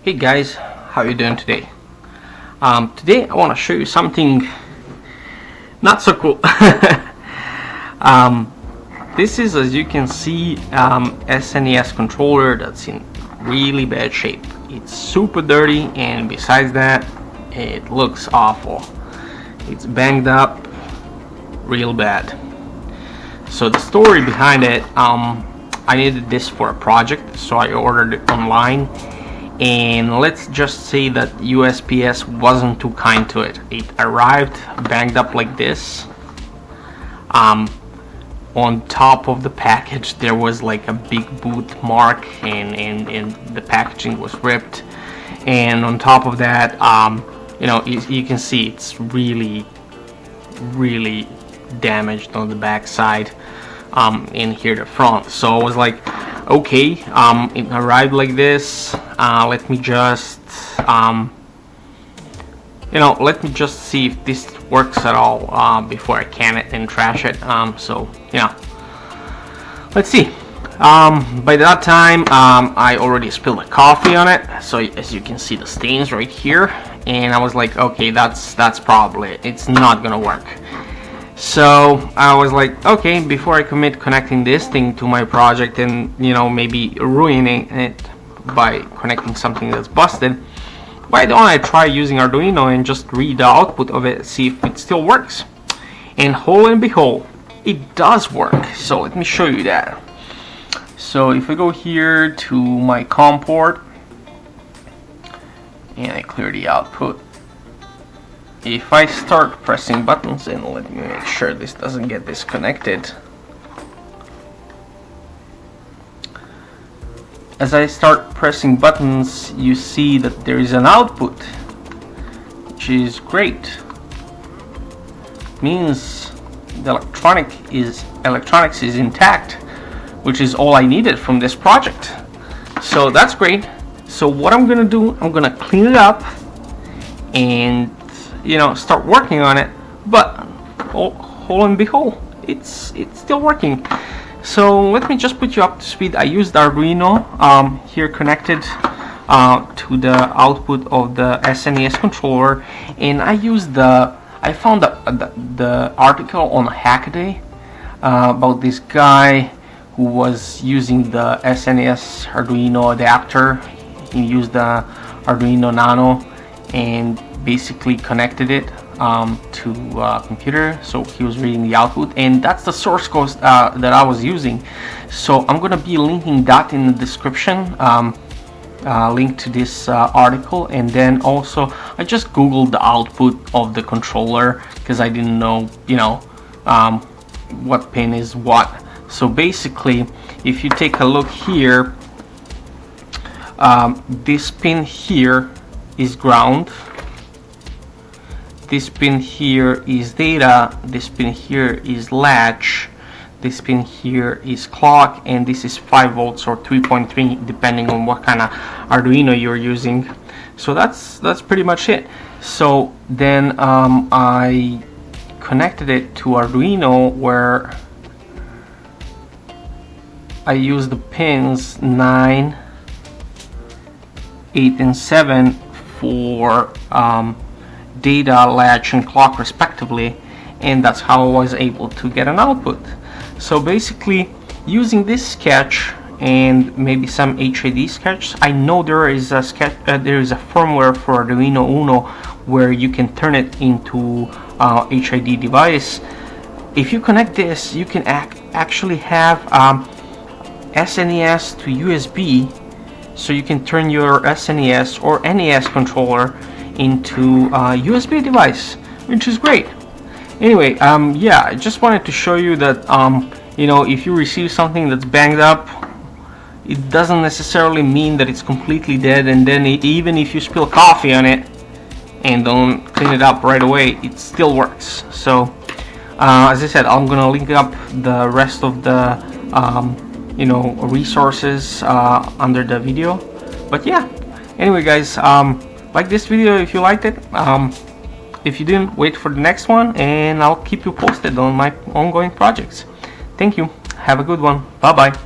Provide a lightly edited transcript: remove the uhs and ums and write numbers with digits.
Hey guys, how you doing today? Today I want to show you something not so cool. This is, as you can see, SNES controller that's in really bad shape. It's super dirty, and besides that, it looks awful. It's banged up real bad. So the story behind it, I needed this for a project, so I ordered it online. And let's just say that USPS wasn't too kind to it. It arrived banged up like this. On top of the package there was like a big boot mark, and the packaging was ripped. And on top of that, you can see it's really damaged on the back side, and here the front. So I was like, okay, it arrived like this. Let me just see if this works at all before I can it and trash it. So let's see. By that time, I already spilled the coffee on it, so as you can see the stains right here, and I was like, okay, that's probably it. It's not gonna work. So I was like, okay, before I commit connecting this thing to my project and maybe ruining it by connecting something that's busted, why don't I try using Arduino and just read the output of it, see if it still works. And lo and behold, it does work. So let me show you that. So if I go here to my COM port and I clear the output, if I start pressing buttons, and let me make sure this doesn't get disconnected. As I start pressing buttons, you see that there is an output, which is great. Means the electronics is intact, which is all I needed from this project. So that's great. So what I'm gonna do, I'm gonna clean it up and start working on it. But lo and behold, it's still working. So let me just put you up to speed. I used Arduino here connected to the output of the SNES controller, and I found the article on Hackaday about this guy who was using the SNES Arduino adapter. He used the Arduino Nano and basically connected it to a computer, so he was reading the output, and that's the source code that I was using. So I'm gonna be linking that in the description, link to this article. And then also I just googled the output of the controller because I didn't know what pin is what. So basically, if you take a look here, this pin here is ground, this pin here is data, this pin here is latch, this pin here is clock, and this is 5 volts or 3.3 depending on what kind of Arduino you're using. So that's pretty much it. So then I connected it to Arduino, where I use the pins 9, 8 and 7 for data, latch and clock respectively, and that's how I was able to get an output. So basically, using this sketch and maybe some HID sketches, I know there is a firmware for Arduino Uno where you can turn it into HID device. If you connect this, you can actually have SNES to USB, so you can turn your SNES or NES controller into a USB device, which is great. Anyway, yeah, I just wanted to show you that if you receive something that's banged up, it doesn't necessarily mean that it's completely dead, and then even if you spill coffee on it and don't clean it up right away, it still works. So as I said, I'm gonna link up the rest of the resources under the video. But yeah, anyway guys, like this video if you liked it. If you didn't, wait for the next one, and I'll keep you posted on my ongoing projects. Thank you. Have a good one. Bye bye.